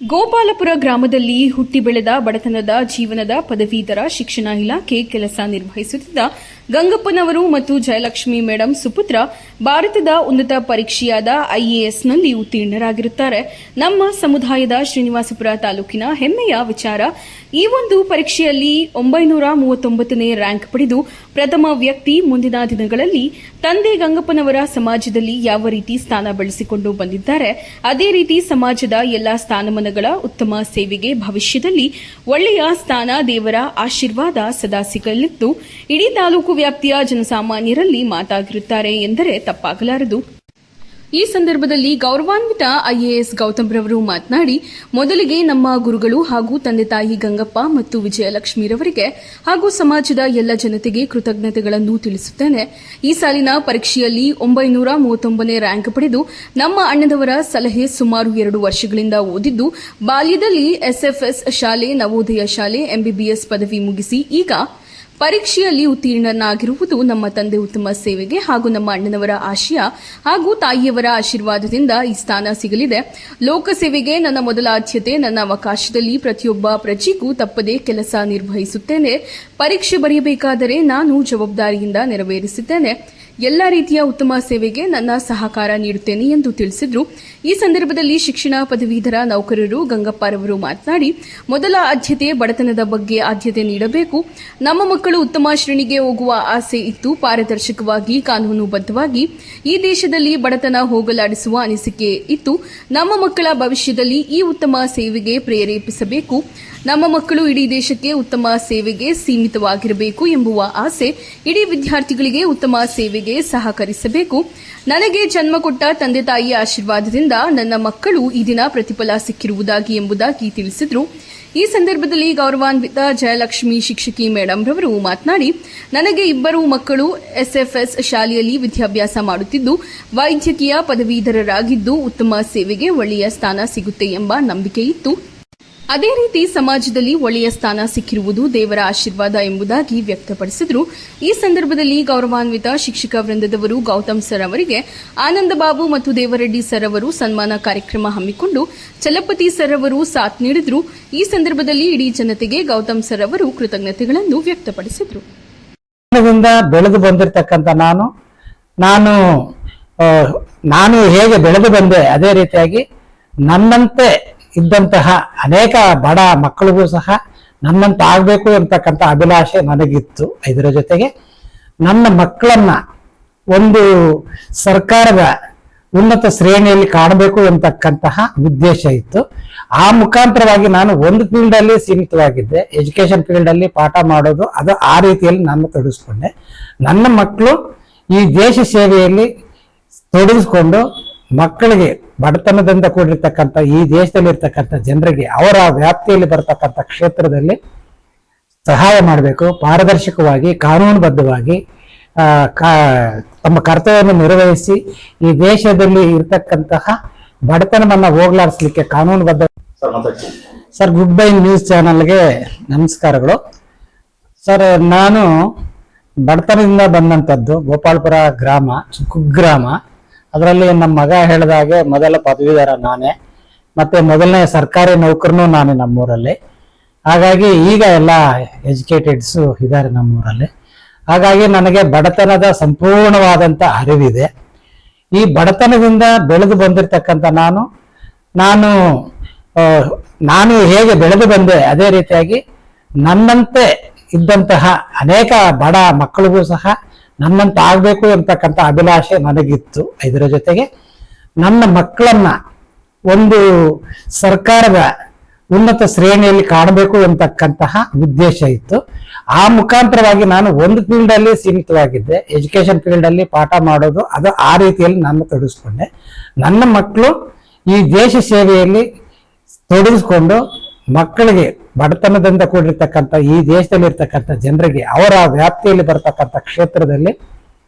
ಗೋಪಾಲಪುರ ಗ್ರಾಮದಲ್ಲಿ ಹುಟ್ಟಿ ಬೆಳೆದ ಬಡತನದ ಜೀವನದ ಪದವೀಧರ ಶಿಕ್ಷಣ ಇಲಾಖೆ ಕೆಲಸ ನಿರ್ವಹಿಸುತ್ತಿದ್ದ ಗಂಗಪ್ಪನವರು ಮತ್ತು ಜಯಲಕ್ಷ್ಮಿ ಮೇಡಂ ಸುಪುತ್ರ ಭಾರತದ ಉನ್ನತ ಪರೀಕ್ಷೆಯಾದ ಐಎಎಸ್ನಲ್ಲಿ ಉತ್ತೀರ್ಣರಾಗಿರುತ್ತಾರೆ. ನಮ್ಮ ಸಮುದಾಯದ ಶ್ರೀನಿವಾಸಪುರ ತಾಲೂಕಿನ ಹೆಮ್ಮೆಯ ವಿಚಾರ. ಈ ಒಂದು ಪರೀಕ್ಷೆಯಲ್ಲಿ 939ನೇ ರ್ಯಾಂಕ್ ಪಡೆದು ಪ್ರಥಮ ವ್ಯಕ್ತಿ. ಮುಂದಿನ ದಿನಗಳಲ್ಲಿ ತಂದೆ ಗಂಗಪ್ಪನವರ ಸಮಾಜದಲ್ಲಿ ಯಾವ ರೀತಿ ಸ್ಥಾನ ಬೆಳೆಸಿಕೊಂಡು ಬಂದಿದ್ದಾರೆ, ಅದೇ ರೀತಿ ಸಮಾಜದ ಎಲ್ಲಾ ಸ್ಥಾನಮಾನಗಳ ಉತ್ತಮ ಸೇವೆಗೆ ಭವಿಷ್ಯದಲ್ಲಿ ಒಳ್ಳೆಯ ಸ್ಥಾನ, ದೇವರ ಆಶೀರ್ವಾದ ಸದಾ ಸಿಗಲಿದ್ದು ಇಡೀ ತಾಲೂಕು ವ್ಯಾಪ್ತಿಯ ಜನಸಾಮಾನ್ಯರಲ್ಲಿ ಮಾತಾಗಿರುತ್ತಾರೆ ಎಂದರೆ ತಪ್ಪಾಗಲಾರದು. ಈ ಸಂದರ್ಭದಲ್ಲಿ ಗೌರವಾನ್ವಿತ ಐಎಎಸ್ ಗೌತಮ್ ರವರು ಮಾತನಾಡಿ, ಮೊದಲಿಗೆ ನಮ್ಮ ಗುರುಗಳು ಹಾಗೂ ತಂದೆ ತಾಯಿ ಗಂಗಪ್ಪ ಮತ್ತು ವಿಜಯಲಕ್ಷ್ಮಿರವರಿಗೆ ಹಾಗೂ ಸಮಾಜದ ಎಲ್ಲ ಜನತೆಗೆ ಕೃತಜ್ಞತೆಗಳನ್ನು ತಿಳಿಸುತ್ತೇನೆ. ಈ ಸಾಲಿನ ಪರೀಕ್ಷೆಯಲ್ಲಿ 939ನೇ ರ್ಯಾಂಕ್ ಪಡೆದು ನಮ್ಮ ಅಣ್ಣದವರ ಸಲಹೆ ಸುಮಾರು 2 ವರ್ಷಗಳಿಂದ ಓದಿದ್ದು, ಬಾಲ್ಯದಲ್ಲಿ ಎಸ್ಎಫ್ಎಸ್ ಶಾಲೆ, ನವೋದಯ ಶಾಲೆ, ಎಂಬಿಬಿಎಸ್ ಪದವಿ ಮುಗಿಸಿ ಈಗ ಪರೀಕ್ಷೆಯಲ್ಲಿ ಉತ್ತೀರ್ಣನಾಗಿರುವುದು ನಮ್ಮ ತಂದೆ ಉತ್ತಮ ಸೇವೆಗೆ ಹಾಗೂ ನಮ್ಮ ಅಣ್ಣನವರ ಆಶಯ ಹಾಗೂ ತಾಯಿಯವರ ಆಶೀರ್ವಾದದಿಂದ ಈ ಸ್ಥಾನ ಸಿಗಲಿದೆ. ಲೋಕಸೇವೆಗೆ ನನ್ನ ಮೊದಲ ಆದ್ಯತೆ. ನನ್ನ ಅವಕಾಶದಲ್ಲಿ ಪ್ರತಿಯೊಬ್ಬ ಪ್ರಜೆಗೂ ತಪ್ಪದೇ ಕೆಲಸ ನಿರ್ವಹಿಸುತ್ತೇನೆ. ಪರೀಕ್ಷೆ ಬರೆಯಬೇಕಾದರೆ ನಾನು ಜವಾಬ್ದಾರಿಯಿಂದ ನೆರವೇರಿಸುತ್ತೇನೆ. ಎಲ್ಲ ರೀತಿಯ ಉತ್ತಮ ಸೇವೆಗೆ ನನ್ನ ಸಹಕಾರ ನೀಡುತ್ತೇನೆ ಎಂದು ತಿಳಿಸಿದರು. ಈ ಸಂದರ್ಭದಲ್ಲಿ ಶಿಕ್ಷಣ ಪದವೀಧರ ನೌಕರರು ಗಂಗಪ್ಪರವರು ಮಾತನಾಡಿ, ಮೊದಲ ಆದ್ಯತೆ ಬಡತನದ ಬಗ್ಗೆ ಆದ್ಯತೆ ನೀಡಬೇಕು. ನಮ್ಮ ಮಕ್ಕಳು ಉತ್ತಮ ಶ್ರೇಣಿಗೆ ಹೋಗುವ ಆಸೆ ಇತ್ತು. ಪಾರದರ್ಶಕವಾಗಿ ಕಾನೂನುಬದ್ಧವಾಗಿ ಈ ದೇಶದಲ್ಲಿ ಬಡತನ ಹೋಗಲಾಡಿಸುವ ಅನಿಸಿಕೆ ಇತ್ತು. ನಮ್ಮ ಮಕ್ಕಳ ಭವಿಷ್ಯದಲ್ಲಿ ಈ ಉತ್ತಮ ಸೇವೆಗೆ ಪ್ರೇರೇಪಿಸಬೇಕು. ನಮ್ಮ ಮಕ್ಕಳು ಇಡೀ ದೇಶಕ್ಕೆ ಉತ್ತಮ ಸೇವೆಗೆ ಸೀಮಿತವಾಗಿರಬೇಕು ಎಂಬುವ ಆಸೆ. ಇಡೀ ವಿದ್ಯಾರ್ಥಿಗಳಿಗೆ ಉತ್ತಮ ಸೇವೆಗೆ ಸಹಕರಿಸಬೇಕು. ನನಗೆ ಜನ್ಮ ಕೊಟ್ಟ ತಂದೆ ತಾಯಿಯ ಆಶೀರ್ವಾದದಿಂದ ನನ್ನ ಮಕ್ಕಳು ಈ ದಿನ ಪ್ರತಿಫಲ ಸಿಕ್ಕಿರುವುದಾಗಿ ಎಂಬುದಾಗಿ ತಿಳಿಸಿದರು. ಈ ಸಂದರ್ಭದಲ್ಲಿ ಗೌರವಾನ್ವಿತ ಜಯಲಕ್ಷ್ಮಿ ಶಿಕ್ಷಕಿ ಮೇಡಂ ರವರು ಮಾತನಾಡಿ, ನನಗೆ 2 ಮಕ್ಕಳು ಎಸ್ಎಫ್ಎಸ್ ಶಾಲೆಯಲ್ಲಿ ವಿದ್ಯಾಭ್ಯಾಸ ಮಾಡುತ್ತಿದ್ದು, ವೈದ್ಯಕೀಯ ಪದವೀಧರರಾಗಿದ್ದು ಉತ್ತಮ ಸೇವೆಗೆ ಒಳ್ಳೆಯ ಸ್ಥಾನ ಸಿಗುತ್ತೆ ಎಂಬ ನಂಬಿಕೆ ಇತ್ತು. ಅದೇ ರೀತಿ ಸಮಾಜದಲ್ಲಿ ಒಳ್ಳೆಯ ಸ್ಥಾನ ಸಿಕ್ಕಿರುವುದು ದೇವರ ಆಶೀರ್ವಾದ ಎಂಬುದಾಗಿ ವ್ಯಕ್ತಪಡಿಸಿದರು. ಈ ಸಂದರ್ಭದಲ್ಲಿ ಗೌರವಾನ್ವಿತ ಶಿಕ್ಷಕ ವೃಂದದವರು ಗೌತಮ್ ಸರ್ ಅವರಿಗೆ ಆನಂದ ಬಾಬು ಮತ್ತು ದೇವರೆಡ್ಡಿ ಸರ್ ಅವರು ಸನ್ಮಾನ ಕಾರ್ಯಕ್ರಮ ಹಮ್ಮಿಕೊಂಡು ಚಲಪತಿ ಸರ್ ಅವರು ಸಾಥ್ ನೀಡಿದರು. ಈ ಸಂದರ್ಭದಲ್ಲಿ ಇಡೀ ಜನತೆಗೆ ಗೌತಮ್ ಸರ್ ಅವರು ಕೃತಜ್ಞತೆಗಳನ್ನು ವ್ಯಕ್ತಪಡಿಸಿದರು. ಬೆಳೆದು ಬಂದಿರತಕ್ಕಂತ ನಾನು ಹೇಗೆ ಬೆಳೆದು ಬಂದೆ ಅದೇ ರೀತಿಯಾಗಿ ನನ್ನಂತೆ ಇದ್ದಂತಹ ಅನೇಕ ಬಡ ಮಕ್ಕಳಿಗೂ ಸಹ ನನ್ನಂತ ಆಗ್ಬೇಕು ಅಂತಕ್ಕಂಥ ಅಭಿಲಾಷೆ ನನಗಿತ್ತು. ಇದರ ಜೊತೆಗೆ ನನ್ನ ಮಕ್ಕಳನ್ನ ಒಂದು ಸರ್ಕಾರದ ಉನ್ನತ ಶ್ರೇಣಿಯಲ್ಲಿ ಕಾಣಬೇಕು ಅಂತಕ್ಕಂತಹ ಉದ್ದೇಶ ಇತ್ತು. ಆ ಮುಖಾಂತರವಾಗಿ ನಾನು ಒಂದು ಫೀಲ್ಡ್ ಅಲ್ಲಿ ಸೀಮಿತವಾಗಿದ್ದೆ. ಎಜುಕೇಶನ್ ಫೀಲ್ಡ್ ಅಲ್ಲಿ ಪಾಠ ಮಾಡೋದು, ಅದು ಆ ರೀತಿಯಲ್ಲಿ ನಾನು ತೊಡಗಿಸ್ಕೊಂಡೆ. ನನ್ನ ಮಕ್ಕಳು ಈ ದೇಶ ಸೇವೆಯಲ್ಲಿ ತೊಡಗಿಸ್ಕೊಂಡು ಮಕ್ಕಳಿಗೆ ಬಡತನದಿಂದ ಕೂಡಿರ್ತಕ್ಕಂಥ ಈ ದೇಶದಲ್ಲಿರ್ತಕ್ಕಂಥ ಜನರಿಗೆ ಅವರ ವ್ಯಾಪ್ತಿಯಲ್ಲಿ ಬರತಕ್ಕಂಥ ಕ್ಷೇತ್ರದಲ್ಲಿ ಸಹಾಯ ಮಾಡಬೇಕು. ಪಾರದರ್ಶಕವಾಗಿ ಕಾನೂನುಬದ್ಧವಾಗಿ ತಮ್ಮ ಕರ್ತವ್ಯವನ್ನು ನಿರ್ವಹಿಸಿ ಈ ದೇಶದಲ್ಲಿ ಇರ್ತಕ್ಕಂತಹ ಬಡತನವನ್ನ ಹೋಗ್ಲಾಡಿಸ್ಲಿಕ್ಕೆ ಕಾನೂನುಬದ್ಧ. ಸರ್, ಗುಡ್ ಬೈ ನ್ಯೂಸ್ ಚಾನಲ್ಗೆ ನಮಸ್ಕಾರಗಳು. ಸರ್, ನಾನು ಬಡತನದಿಂದ ಬಂದಂಥದ್ದು ಗೋಪಾಲಪುರ ಗ್ರಾಮ, ಕುಗ್ರಾಮ. ಅದರಲ್ಲಿ ನಮ್ಮ ಮಗ ಹೇಳಿದಾಗೆ ಮೊದಲ ಪದವೀಧರ ನಾನೇ, ಮತ್ತೆ ಮೊದಲನೇ ಸರ್ಕಾರಿ ನೌಕರನು ನಾನೇ ನಮ್ಮೂರಲ್ಲಿ. ಹಾಗಾಗಿ ಈಗ ಎಲ್ಲ ಎಜುಕೇಟೆಡ್ಸು ಇದ್ದಾರೆ ನಮ್ಮೂರಲ್ಲಿ. ಹಾಗಾಗಿ ನನಗೆ ಬಡತನದ ಸಂಪೂರ್ಣವಾದಂಥ ಅರಿವಿದೆ. ಈ ಬಡತನದಿಂದ ಬೆಳೆದು ಬಂದಿರತಕ್ಕಂಥ ನಾನು ಹೇಗೆ ಬೆಳೆದು ಬಂದೆ ಅದೇ ರೀತಿಯಾಗಿ ನನ್ನಂತೆ ಇದ್ದಂತಹ ಅನೇಕ ಬಡ ಮಕ್ಕಳಿಗೂ ಸಹ ನನ್ನಂತ ಆಗ್ಬೇಕು ಅಂತಕ್ಕಂಥ ಅಭಿಲಾಷೆ ನನಗಿತ್ತು. ಇದರ ಜೊತೆಗೆ ನನ್ನ ಮಕ್ಕಳನ್ನ ಒಂದು ಸರ್ಕಾರದ ಉನ್ನತ ಶ್ರೇಣಿಯಲ್ಲಿ ಕಾಣಬೇಕು ಅಂತಕ್ಕಂತಹ ಉದ್ದೇಶ ಇತ್ತು. ಆ ಮುಖಾಂತರವಾಗಿ ನಾನು ಒಂದು ಫೀಲ್ಡ್ ಅಲ್ಲಿ ಸೀಮಿತವಾಗಿದ್ದೆ. ಎಜುಕೇಶನ್ ಫೀಲ್ಡ್ ಅಲ್ಲಿ ಪಾಠ ಮಾಡೋದು, ಅದು ಆ ರೀತಿಯಲ್ಲಿ ನಾನು ತೊಡಗಿಸ್ಕೊಂಡೆ. ನನ್ನ ಮಕ್ಕಳು ಈ ದೇಶ ಸೇವೆಯಲ್ಲಿ ತೊಡಗಿಸ್ಕೊಂಡು ಮಕ್ಕಳಿಗೆ ಬಡತನದಿಂದ ಕೂಡಿರ್ತಕ್ಕಂಥ ಈ ದೇಶದಲ್ಲಿರ್ತಕ್ಕಂಥ ಜನರಿಗೆ ಅವರ ವ್ಯಾಪ್ತಿಯಲ್ಲಿ ಬರತಕ್ಕಂಥ ಕ್ಷೇತ್ರದಲ್ಲಿ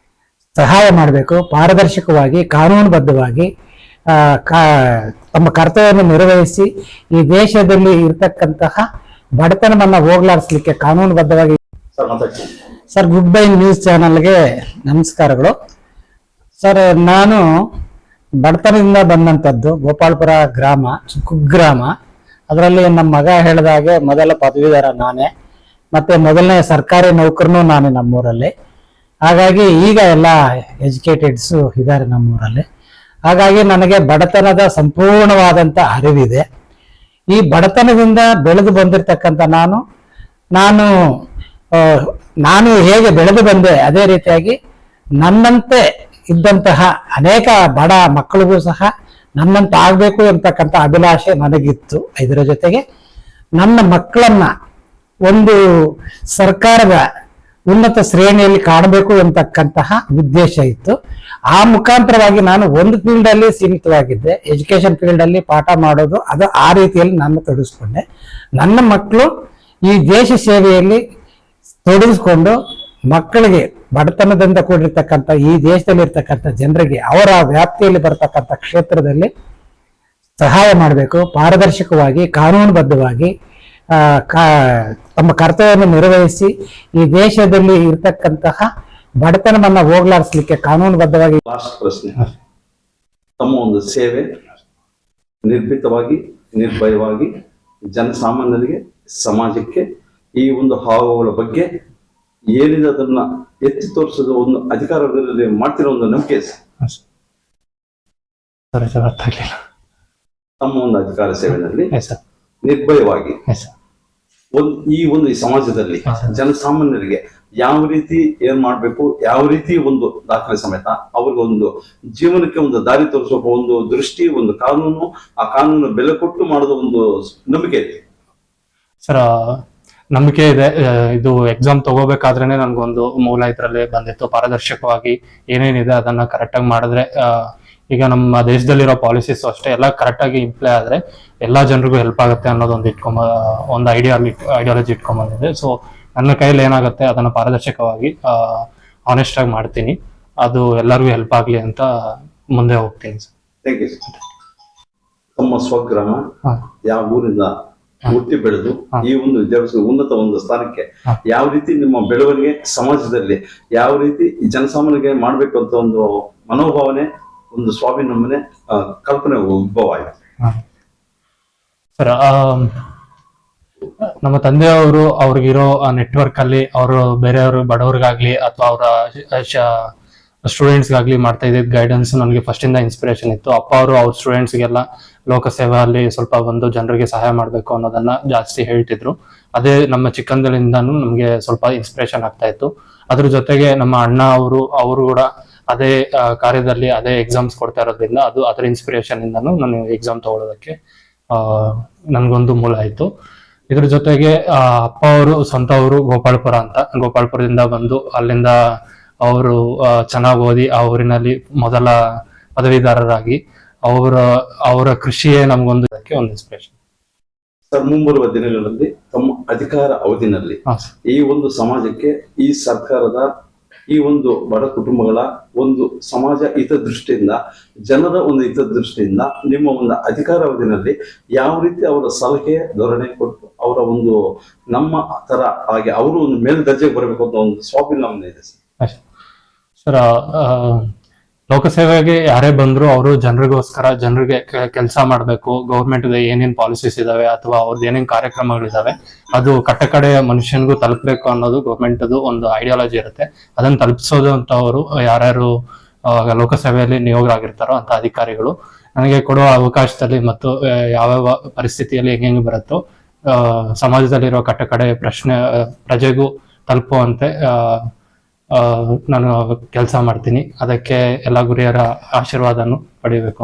ಸಹಾಯ ಮಾಡಬೇಕು. ಪಾರದರ್ಶಕವಾಗಿ ಕಾನೂನುಬದ್ಧವಾಗಿ ತಮ್ಮ ಕರ್ತವ್ಯವನ್ನು ನಿರ್ವಹಿಸಿ ಈ ದೇಶದಲ್ಲಿ ಇರ್ತಕ್ಕಂತಹ ಬಡತನವನ್ನ ಹೋಗ್ಲಾಡಿಸ್ಲಿಕ್ಕೆ ಕಾನೂನುಬದ್ಧವಾಗಿ. ಸರ್, ಗುಡ್ ಬೈ ನ್ಯೂಸ್ ಚಾನಲ್ಗೆ ನಮಸ್ಕಾರಗಳು. ಸರ್, ನಾನು ಬಡತನದಿಂದ ಬಂದಂಥದ್ದು ಗೋಪಾಲಪುರ ಗ್ರಾಮ, ಕುಗ್ರಾಮ. ಅದರಲ್ಲಿ ನಮ್ಮ ಮಗ ಹೇಳಿದ ಹಾಗೆ ಮೊದಲ ಪದವೀಧರ ನಾನೇ, ಮತ್ತೆ ಮೊದಲನೇ ಸರ್ಕಾರಿ ನೌಕರನು ನಾನೇ ನಮ್ಮೂರಲ್ಲಿ. ಹಾಗಾಗಿ ಈಗ ಎಲ್ಲ ಎಜುಕೇಟೆಡ್ಸು ಇದ್ದಾರೆ ನಮ್ಮೂರಲ್ಲಿ. ಹಾಗಾಗಿ ನನಗೆ ಬಡತನದ ಸಂಪೂರ್ಣವಾದಂತ ಅರಿವಿದೆ. ಈ ಬಡತನದಿಂದ ಬೆಳೆದು ಬಂದಿರತಕ್ಕಂಥ ನಾನು ಹೇಗೆ ಬೆಳೆದು ಬಂದೆ ಅದೇ ರೀತಿಯಾಗಿ ನನ್ನಂತೆ ಇದ್ದಂತಹ ಅನೇಕ ಬಡ ಮಕ್ಕಳಿಗೂ ಸಹ ನನ್ನಂತೆ ಆಗ್ಬೇಕು ಅಂತಕ್ಕಂಥ ಅಭಿಲಾಷೆ ನನಗಿತ್ತು. ಇದರ ಜೊತೆಗೆ ನನ್ನ ಮಕ್ಕಳನ್ನ ಒಂದು ಸರ್ಕಾರದ ಉನ್ನತ ಶ್ರೇಣಿಯಲ್ಲಿ ಕಾಣಬೇಕು ಅಂತಕ್ಕಂತಹ ಉದ್ದೇಶ ಇತ್ತು. ಆ ಮುಖಾಂತರವಾಗಿ ನಾನು ಒಂದು ಫೀಲ್ಡ್ ಅಲ್ಲಿ ಸೀಮಿತವಾಗಿದ್ದೆ, ಎಜುಕೇಶನ್ ಫೀಲ್ಡ್ ಅಲ್ಲಿ ಪಾಠ ಮಾಡೋದು, ಅದು ಆ ರೀತಿಯಲ್ಲಿ ನಾನು ತೊಡಗಿಸ್ಕೊಂಡೆ. ನನ್ನ ಮಕ್ಕಳು ಈ ದೇಶ ಸೇವೆಯಲ್ಲಿ ತೊಡಗಿಸ್ಕೊಂಡು ಮಕ್ಕಳಿಗೆ ಬಡತನದಿಂದ ಕೂಡಿರ್ತಕ್ಕಂಥ ಈ ದೇಶದಲ್ಲಿರ್ತಕ್ಕಂಥ ಜನರಿಗೆ ಅವರ ವ್ಯಾಪ್ತಿಯಲ್ಲಿ ಬರ್ತಕ್ಕಂಥ ಕ್ಷೇತ್ರದಲ್ಲಿ ಸಹಾಯ ಮಾಡಬೇಕು, ಪಾರದರ್ಶಕವಾಗಿ ಕಾನೂನುಬದ್ಧವಾಗಿ ತಮ್ಮ ಕರ್ತವ್ಯವನ್ನು ನಿರ್ವಹಿಸಿ ಈ ದೇಶದಲ್ಲಿ ಇರ್ತಕ್ಕಂತಹ ಬಡತನವನ್ನ ಹೋಗ್ಲಾಡಿಸ್ಲಿಕ್ಕೆ ಕಾನೂನುಬದ್ಧವಾಗಿ. ಲಾಸ್ಟ್ ಪ್ರಶ್ನೆ, ತಮ್ಮ ಒಂದು ಸೇವೆ ನಿರ್ಭೀತವಾಗಿ ನಿರ್ಭಯವಾಗಿ ಜನಸಾಮಾನ್ಯರಿಗೆ ಸಮಾಜಕ್ಕೆ ಈ ಒಂದು ಹಾವುಗಳ ಬಗ್ಗೆ ಏನಿದೆ ಅದನ್ನ ಎತ್ತಿ ತೋರಿಸೋದು ಒಂದು ಅಧಿಕಾರದಲ್ಲಿ ಮಾಡ್ತಿರೋ ಒಂದು ನಂಬಿಕೆ ತಮ್ಮ ಒಂದು ಅಧಿಕಾರ ಸೇವೆಯಲ್ಲಿ ನಿರ್ಭಯವಾಗಿ ಈ ಸಮಾಜದಲ್ಲಿ ಜನಸಾಮಾನ್ಯರಿಗೆ ಯಾವ ರೀತಿ ಏನ್ ಮಾಡ್ಬೇಕು, ಯಾವ ರೀತಿ ಒಂದು ದಾಖಲೆ ಸಮೇತ ಅವ್ರಿಗೆ ಒಂದು ಜೀವನಕ್ಕೆ ಒಂದು ದಾರಿ ತೋರಿಸುವ ಒಂದು ದೃಷ್ಟಿ, ಒಂದು ಕಾನೂನು, ಆ ಕಾನೂನು ಬೆಲೆ ಕೊಟ್ಟು ಮಾಡೋದು ಒಂದು ನಂಬಿಕೆ ಇದೆ ಸರ್. ನಂಬಿಕೆ ಇದೆ. ಇದು ಎಕ್ಸಾಮ್ ತಗೋಬೇಕಾದ್ರೇನೆ ನನ್ಗೊಂದು ಮೂಲ ಇದ್ರಲ್ಲಿ ಬಂದಿತ್ತು, ಪಾರದರ್ಶಕವಾಗಿ ಏನೇನಿದೆ ಅದನ್ನ ಕರೆಕ್ಟ್ ಆಗಿ ಮಾಡಿದ್ರೆ, ಈಗ ನಮ್ಮ ದೇಶದಲ್ಲಿರೋ ಪಾಲಿಸೀಸ್ ಅಷ್ಟೇ ಎಲ್ಲ ಕರೆಕ್ಟ್ ಆಗಿ ಇಂಪ್ಲೈ ಆದ್ರೆ ಎಲ್ಲಾ ಜನರಿಗೂ ಹೆಲ್ಪ್ ಆಗುತ್ತೆ ಅನ್ನೋದೊಂದು ಒಂದು ಐಡಿಯಾಲಜಿ ಇಟ್ಕೊಂಡ್ಬಂದಿದೆ. ಸೊ ನನ್ನ ಕೈಯಲ್ಲಿ ಏನಾಗುತ್ತೆ ಅದನ್ನ ಪಾರದರ್ಶಕವಾಗಿ ಆನೆಸ್ಟ್ ಆಗಿ ಮಾಡ್ತೀನಿ, ಅದು ಎಲ್ಲರಿಗೂ ಹೆಲ್ಪ್ ಆಗ್ಲಿ ಅಂತ ಮುಂದೆ ಹೋಗ್ತೀನಿ ಸರ್. Thank you. ತಮ್ಮ ಸ್ವಗ್ರಾಮ ಯಾವ ಊರಿಂದ ಹುಟ್ಟಿ ಬೆಳೆದು ಈ ಒಂದು ವಿದ್ಯಾಭ್ಯಾಸ ಉನ್ನತ ಒಂದು ಸ್ಥಾನಕ್ಕೆ ಯಾವ ರೀತಿ ನಿಮ್ಮ ಬೆಳವಣಿಗೆ ಸಮಾಜದಲ್ಲಿ ಯಾವ ರೀತಿ ಜನಸಾಮಾನ್ಯರಿಗೆ ಮಾಡ್ಬೇಕು ಅಂತ ಒಂದು ಮನೋಭಾವನೆ, ಒಂದು ಸ್ವಾಭಿನಂಬನೆ, ಕಲ್ಪನೆ ಉದ್ಭವ ಆಯ್ತು ಸರ್. ನಮ್ಮ ತಂದೆಯವರು ಅವ್ರಿಗಿರೋ ನೆಟ್ವರ್ಕ್ ಅಲ್ಲಿ ಅವರು ಬೇರೆಯವರು ಬಡವ್ರಿಗಾಗ್ಲಿ ಅಥವಾ ಅವರ ಸ್ಟೂಡೆಂಟ್ಸ್ಗಾಗ್ಲಿ ಮಾಡ್ತಾ ಇದ್ದ ಗೈಡೆನ್ಸ್ ನನಗೆ ಫಸ್ಟ್ ಇಂದ ಇನ್ಸ್ಪಿರೇಷನ್ ಇತ್ತು. ಅಪ್ಪ ಅವರು ಅವ್ರ ಸ್ಟೂಡೆಂಟ್ಸ್ಗೆಲ್ಲ ಲೋಕಸೇವೆಯಲ್ಲಿ ಸ್ವಲ್ಪ ಬಂದು ಜನರಿಗೆ ಸಹಾಯ ಮಾಡಬೇಕು ಅನ್ನೋದನ್ನ ಜಾಸ್ತಿ ಹೇಳ್ತಿದ್ರು. ಅದೇ ನಮ್ಮ ಚಿಕ್ಕಂದಿನಿಂದಾನು ನಮ್ಗೆ ಸ್ವಲ್ಪ ಇನ್ಸ್ಪಿರೇಷನ್ ಆಗ್ತಾ ಇತ್ತು. ಅದ್ರ ಜೊತೆಗೆ ನಮ್ಮ ಅಣ್ಣ ಅವರು ಕೂಡ ಅದೇ ಕಾರ್ಯದಲ್ಲಿ ಅದೇ ಎಕ್ಸಾಮ್ಸ್ ಕೊಡ್ತಾ ಇರೋದ್ರಿಂದ ಅದರ ಇನ್ಸ್ಪಿರೇಷನ್ ಇಂದಾನು ನಾನು ಎಕ್ಸಾಮ್ ತಗೊಳ್ಳೋದಕ್ಕೆ ನನ್ಗೊಂದು ಮೂಲ ಆಯ್ತು. ಇದ್ರ ಜೊತೆಗೆ ಅಪ್ಪ ಅವರು ಸ್ವಂತ ಊರು ಗೋಪಾಳಪುರ ಅಂತ, ಗೋಪಾಳಪುರದಿಂದ ಬಂದು ಅಲ್ಲಿಂದ ಅವರು ಚೆನ್ನಾಗಿ ಓದಿ ಆ ಊರಿನಲ್ಲಿ ಮೊದಲ ಪದವೀಧರರಾಗಿ ಅವರ ಕೃಷಿಯೇ ನಮ್ಗೊಂದು ಒಂದು ಇನ್ಸ್ಪಿರೇಷನ್ ಸರ್. ಮುಂಬರುವ ದಿನಗಳಲ್ಲಿ ತಮ್ಮ ಅಧಿಕಾರ ಅವಧಿನಲ್ಲಿ ಈ ಒಂದು ಸಮಾಜಕ್ಕೆ ಈ ಸರ್ಕಾರದ ಈ ಒಂದು ಬಡ ಕುಟುಂಬಗಳ ಒಂದು ಸಮಾಜ ಹಿತದೃಷ್ಟಿಯಿಂದ, ಜನರ ಒಂದು ಹಿತದೃಷ್ಟಿಯಿಂದ ನಿಮ್ಮ ಒಂದು ಅಧಿಕಾರ ಅವಧಿನಲ್ಲಿ ಯಾವ ರೀತಿ ಅವರ ಸಲಹೆ ಧೋರಣೆ ಕೊಟ್ಟು ಅವರ ಒಂದು ನಮ್ಮ ತರ ಹಾಗೆ ಅವರು ಒಂದು ಮೇಲ್ದರ್ಜೆಗೆ ಬರಬೇಕು ಅಂತ ಒಂದು ಸ್ವಾಭಿಮಾನ ಇದೆ ಸರ್. ಲೋಕಸೇವೆಗೆ ಯಾರೇ ಬಂದ್ರು ಅವರು ಜನರಿಗೆ ಕೆಲಸ ಮಾಡಬೇಕು, ಗೌರ್ಮೆಂಟ್ ಏನೇನ್ ಪಾಲಿಸೀಸ್ ಇದಾವೆ ಅಥವಾ ಅವ್ರದ್ದು ಏನೇನ್ ಕಾರ್ಯಕ್ರಮಗಳಿದಾವೆ ಅದು ಕಟ್ಟಕಡೆಯ ಮನುಷ್ಯನಿಗೂ ತಲುಪಬೇಕು ಅನ್ನೋದು ಗೌರ್ಮೆಂಟ್ ಒಂದು ಐಡಿಯಾಲಜಿ ಇರುತ್ತೆ. ಅದನ್ನ ತಲುಪಿಸೋದು ಅಂತ ಅವರು ಯಾರ್ಯಾರು ಲೋಕಸಭೆಯಲ್ಲಿ ನಿಯೋಗರಾಗಿರ್ತಾರೋ ಅಂತ ಅಧಿಕಾರಿಗಳು ನನಗೆ ಕೊಡುವ ಅವಕಾಶದಲ್ಲಿ ಮತ್ತು ಯಾವ್ಯಾವ ಪರಿಸ್ಥಿತಿಯಲ್ಲಿ ಹೆಂಗೆ ಬರುತ್ತೋ ಸಮಾಜದಲ್ಲಿರೋ ಕಟ್ಟಕಡೆ ಪ್ರಜೆಗೂ ತಲುಪುವಂತೆ ನಾನು ಕೆಲಸ ಮಾಡ್ತೀನಿ. ಅದಕ್ಕೆ ಎಲ್ಲ ಗುರಿಯರ ಆಶೀರ್ವಾದನು ಪಡಿಬೇಕು.